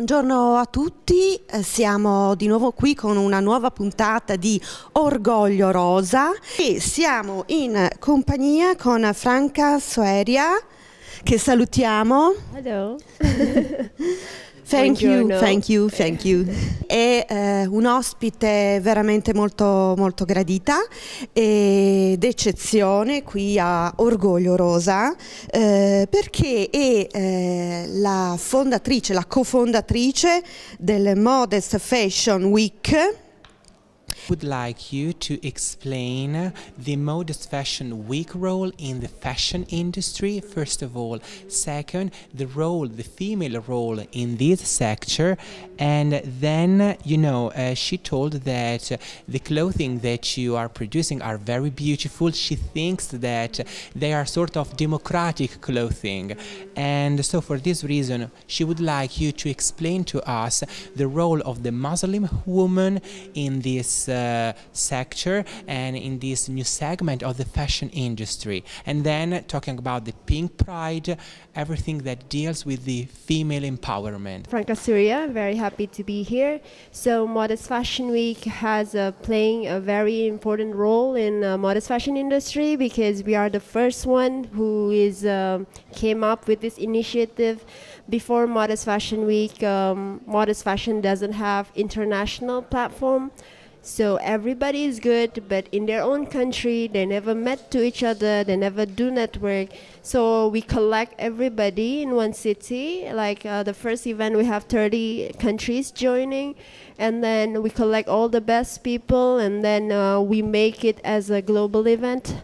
Buongiorno a tutti, siamo di nuovo qui con una nuova puntata di Orgoglio Rosa e siamo in compagnia con Franka, Soeria, che salutiamo. Hello. Thank you. È un ospite veramente molto, molto gradita ed eccezione qui a Orgoglio Rosa perché è la fondatrice, la cofondatrice del Modest Fashion Week. Would like you to explain the Modest Fashion Week role in the fashion industry, first of all. Second, the female role in this sector. And then, she told that the clothing that you are producing are very beautiful. She thinks that they are sort of democratic clothing. And so for this reason, she would like you to explain to us the role of the Muslim woman in this sector and in this new segment of the fashion industry, and then talking about the Pink Pride, everything that deals with the female empowerment. Franka, Soeria, I'm very happy to be here. So Modest Fashion Week has playing a very important role in modest fashion industry because we are the first one who is came up with this initiative. Before Modest Fashion Week, modest fashion doesn't have international platform. So everybody is good, but in their own country, they never met to each other, they never do network. So we collect everybody in one city. Like the first event, we have 30 countries joining. And then we collect all the best people, and then we make it as a global event.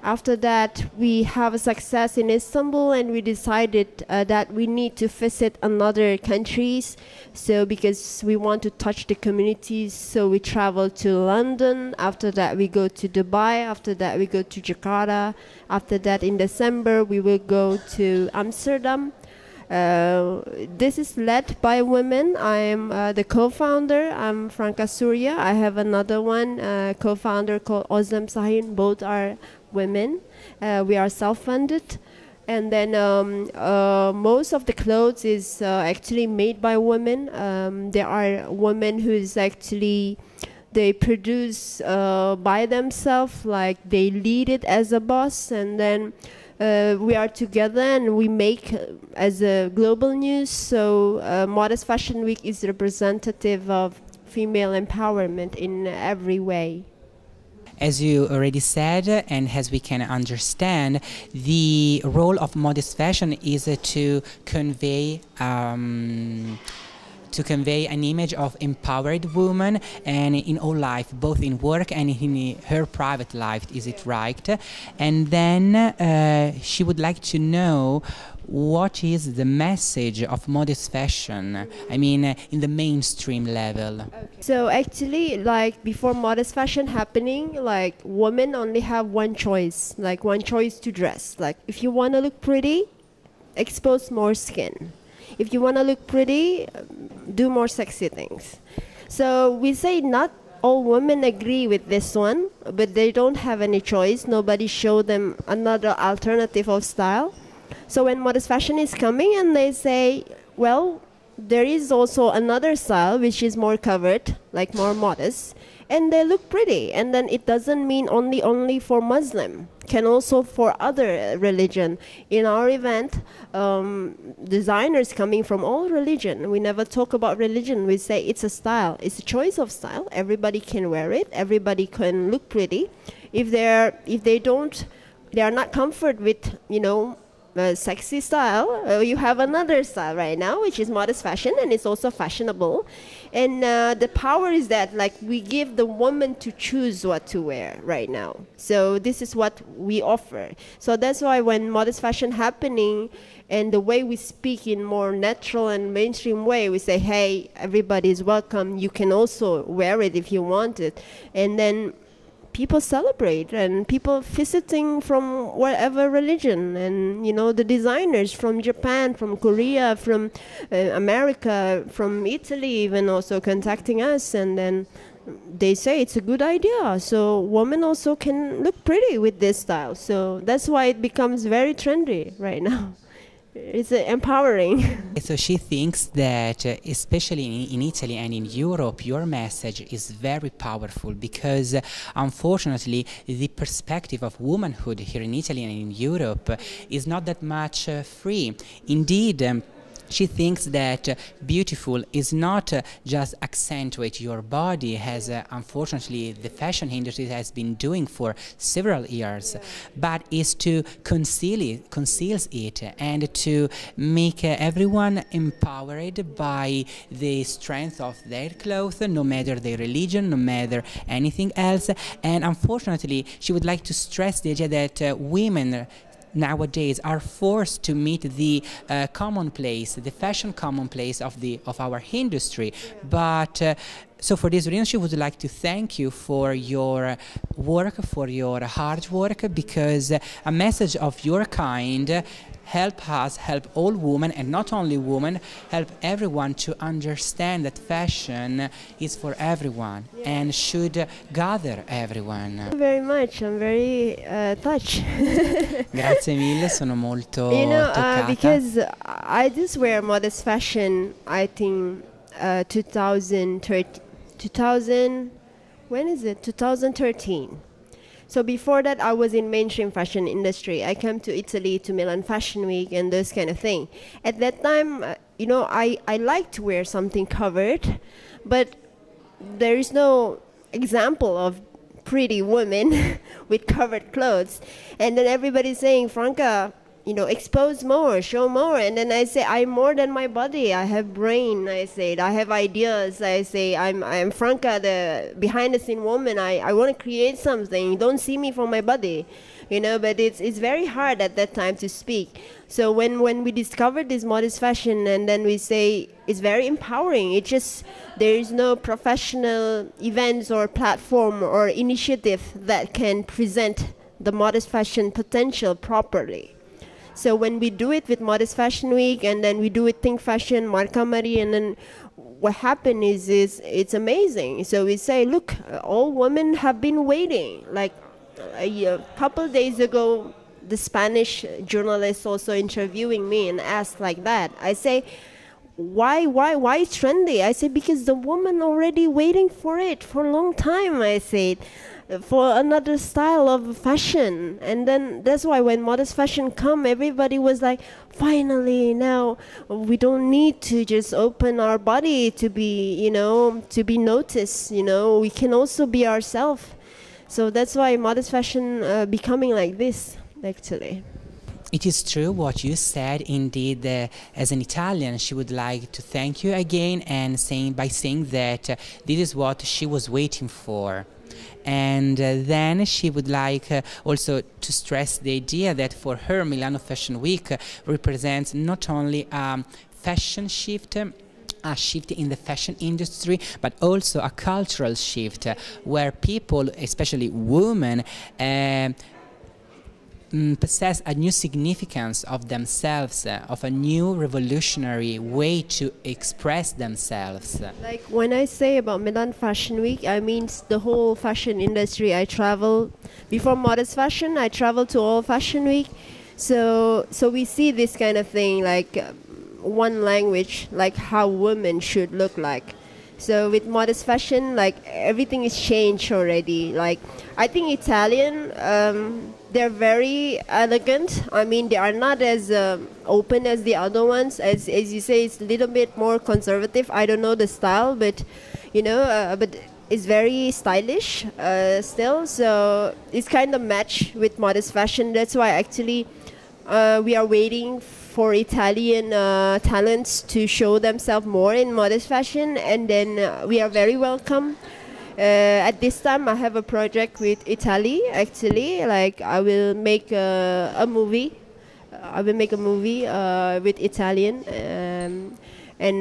After that, we have a success in Istanbul, and we decided that we need to visit another countries. So because we want to touch the communities, so we travel to London. After that, we go to Dubai. After that, we go to Jakarta. After that, in December, we will go to Amsterdam. This is led by women. I am the co-founder. I'm Franka, Soeria. I have another one co-founder called Ozem Sahin. Both are women. We are self-funded. And then most of the clothes is actually made by women. There are women who is actually, they produce by themselves, like they lead it as a boss, and then we are together and we make as a global news. So Modest Fashion Week is representative of female empowerment in every way. As you already said, and as we can understand, the role of modest fashion is to convey an image of empowered woman, and in all life, both in work and in her private life, is it right? And then she would like to know what is the message of modest fashion, I mean in the mainstream level. Okay. So actually, like before modest fashion happening, like women only have one choice to dress. Like if you want to look pretty, expose more skin. If you want to look pretty, do more sexy things. So we say not all women agree with this one, but they don't have any choice. Nobody showed them another alternative of style. So when modest fashion is coming and they say, well, there is also another style which is more covered, like more modest, and they look pretty. And then it doesn't mean only for Muslim, can also for other religion. In our event, designers coming from all religion. We never talk about religion. We say it's a style. It's a choice of style. Everybody can wear it. Everybody can look pretty. If they are not comfort with, sexy style, you have another style right now, which is modest fashion, and it's also fashionable. And the power is that, like, we give the woman to choose what to wear right now. So this is what we offer. So that's why when modest fashion happening, and the way we speak in more natural and mainstream way, we say, hey, everybody is welcome. You can also wear it if you want it. And then people celebrate, and people visiting from wherever religion, and the designers from Japan, from Korea, from America, from Italy even also contacting us, and then they say it's a good idea, so women also can look pretty with this style. So that's why it becomes very trendy right now. It's empowering. So she thinks that, especially in Italy and in Europe, your message is very powerful because, unfortunately, the perspective of womanhood here in Italy and in Europe is not that much free. Indeed, she thinks that beautiful is not just accentuate your body, as unfortunately the fashion industry has been doing for several years, but is to conceals it and to make everyone empowered by the strength of their clothes, no matter their religion, no matter anything else. And unfortunately, she would like to stress the idea that women nowadays are forced to meet the commonplace, the fashion commonplace of our industry. But so for this reason, she would like to thank you for your work, for your hard work, because a message of your kind help us, help all women, and not only women, help everyone to understand that fashion is for everyone and should gather everyone. Thank you very much. I'm very touched. Grazie mille, sono molto toccata. Because I just wear modest fashion, I think 2013. So before that, I was in mainstream fashion industry. I came to Italy to Milan Fashion Week and those kind of thing. At that time, I like to wear something covered, but there is no example of pretty women with covered clothes. And then everybody's saying, Franka, expose more, show more. And then I say, I'm more than my body. I have brain, I said. I have ideas. I say, I'm Franka, the behind-the-scene woman. I want to create something. Don't see me for my body. But it's very hard at that time to speak. So when we discovered this modest fashion, and then we say, it's very empowering. It's just, there is no professional events or platform or initiative that can present the modest fashion potential properly. So when we do it with Modest Fashion Week, and then we do it Think Fashion, Marca Marie, and then what happened is it's amazing. So we say, look, all women have been waiting. Like a couple days ago, the Spanish journalist also interviewing me and asked like that. I say, why trendy? I say, because the woman already waiting for it for a long time, I said, for another style of fashion. And then that's why when modest fashion come, everybody was like, finally, now we don't need to just open our body to be, to be noticed, we can also be ourselves. So that's why modest fashion becoming like this, actually. It is true what you said. Indeed, as an Italian, she would like to thank you again and by saying that this is what she was waiting for. And then she would like also to stress the idea that for her, Milano Fashion Week represents not only a fashion shift, a shift in the fashion industry, but also a cultural shift where people, especially women, possess a new significance of themselves, of a new revolutionary way to express themselves. Like when I say about Milan Fashion Week, I mean the whole fashion industry. I travel, before modest fashion, I travel to all fashion week. So we see this kind of thing, like one language, like how women should look like. So with modest fashion, like everything is changed already. Like I think Italian, they're very elegant. I mean, they are not as open as the other ones. As you say, it's a little bit more conservative. I don't know the style, but but it's very stylish still. So it's kind of match with modest fashion. That's why actually we are waiting for Italian talents to show themselves more in modest fashion, and then we are very welcome. At this time, I have a project with Italy. Actually, like I will make a movie. I will make a movie with Italian, and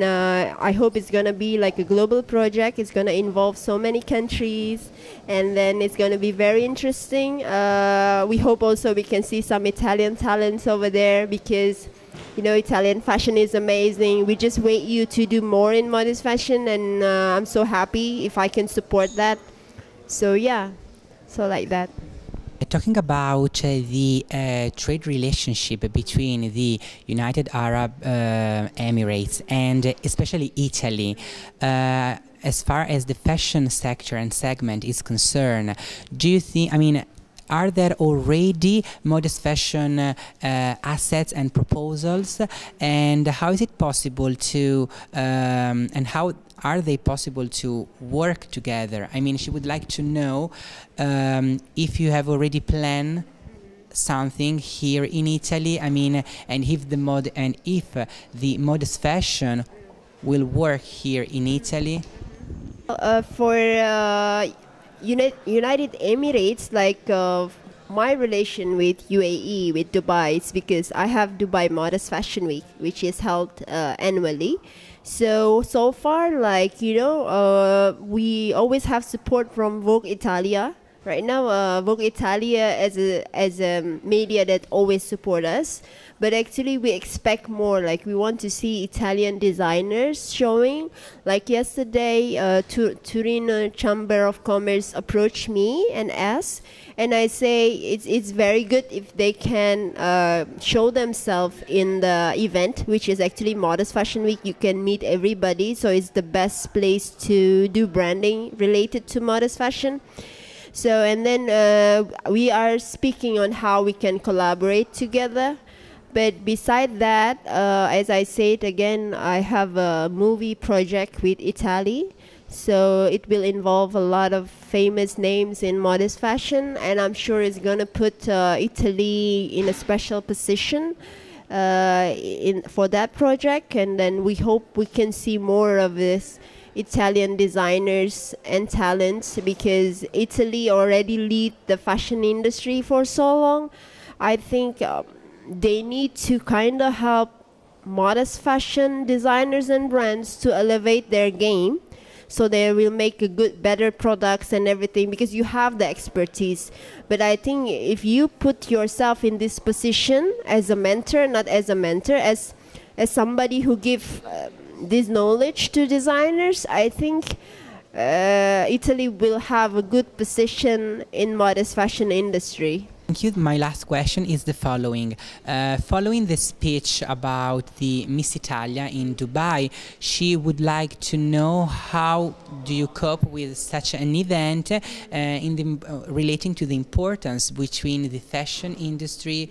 I hope it's gonna be like a global project. It's gonna involve so many countries, and then it's gonna be very interesting. We hope also we can see some Italian talents over there, because Italian fashion is amazing. We just wait you to do more in modest fashion, and I'm so happy if I can support that. So yeah, so like that. talking about the trade relationship between the United Arab Emirates and especially Italy, as far as the fashion sector and segment is concerned, do you think, I mean, are there already modest fashion assets and proposals, and how is it possible to, and how are they possible to work together? I mean, she would like to know if you have already planned something here in Italy. I mean, and if the modest fashion will work here in Italy. For United Emirates, like my relation with UAE, with Dubai, is because I have Dubai Modest Fashion Week, which is held annually. So far, like, we always have support from Vogue Italia. Right now, Vogue Italia as a media that always support us, but actually we expect more. Like, we want to see Italian designers showing. Like yesterday, Turin Chamber of Commerce approached me and asked, and I say it's very good if they can show themselves in the event, which is actually Modest Fashion Week. You can meet everybody, so it's the best place to do branding related to modest fashion. So, and then we are speaking on how we can collaborate together. But beside that, as I said again, I have a movie project with Italy. So it will involve a lot of famous names in modest fashion, and I'm sure it's going to put Italy in a special position for that project. And then we hope we can see more of this Italian designers and talents, because Italy already lead the fashion industry for so long. I think they need to kind of help modest fashion designers and brands to elevate their game, so they will make a better products and everything, because you have the expertise. But I think if you put yourself in this position as a mentor, not as a mentor, as somebody who give this knowledge to designers, I think Italy will have a good position in modest fashion industry. Thank you. My last question is the following. Following the speech about the Miss Italia in Dubai, she would like to know how do you cope with such an event relating to the importance between the fashion industry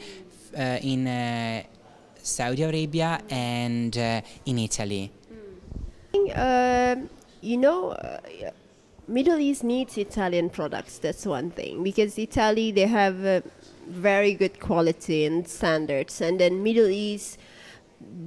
in Saudi Arabia and in Italy? Middle East needs Italian products. That's one thing, because Italy, they have very good quality and standards, and then Middle East,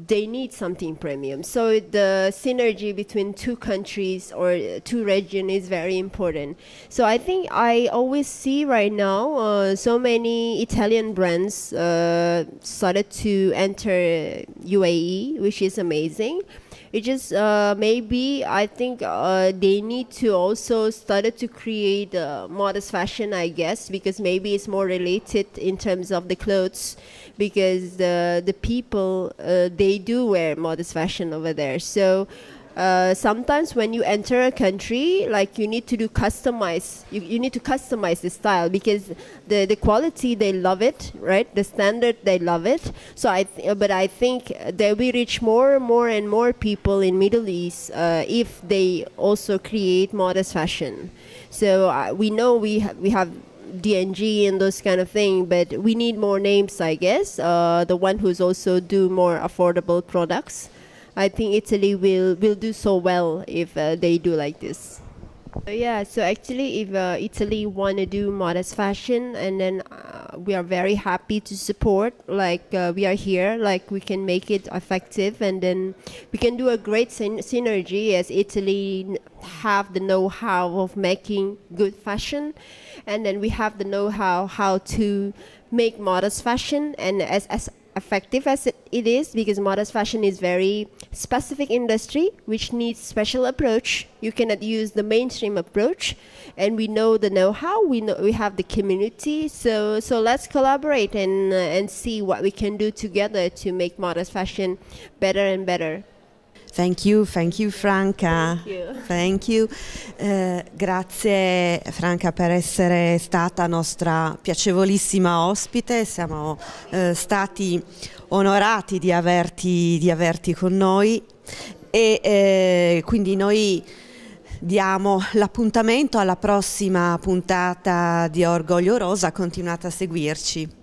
they need something premium. So the synergy between two countries or two regions is very important. So I think I always see right now so many Italian brands started to enter UAE, which is amazing. It just maybe I think they need to also start to create modest fashion, I guess, because maybe it's more related in terms of the clothes, because the people they do wear modest fashion over there. So sometimes when you enter a country, like, you need to do customize. You need to customize the style, because the quality, they love it, right? The standard, they love it. So but I think that we reach more and more people in Middle East if they also create modest fashion. So we know we have DNG and those kind of thing, but we need more names, I guess. The one who's also do more affordable products. I think Italy will do so well if they do like this. Yeah, so actually if Italy want to do modest fashion, and then we are very happy to support, like we are here, like we can make it effective, and then we can do a great synergy, as Italy have the know-how of making good fashion, and then we have the know-how how to make modest fashion, and as effective as it is, because modest fashion is very specific industry which needs special approach. You cannot use the mainstream approach, and we know the know-how, we have the community, so let's collaborate and see what we can do together to make modest fashion better and better. Thank you Franka. Thank you. Grazie Franka per essere stata nostra piacevolissima ospite, siamo stati onorati di averti con noi e quindi noi diamo l'appuntamento alla prossima puntata di Orgoglio Rosa, continuate a seguirci.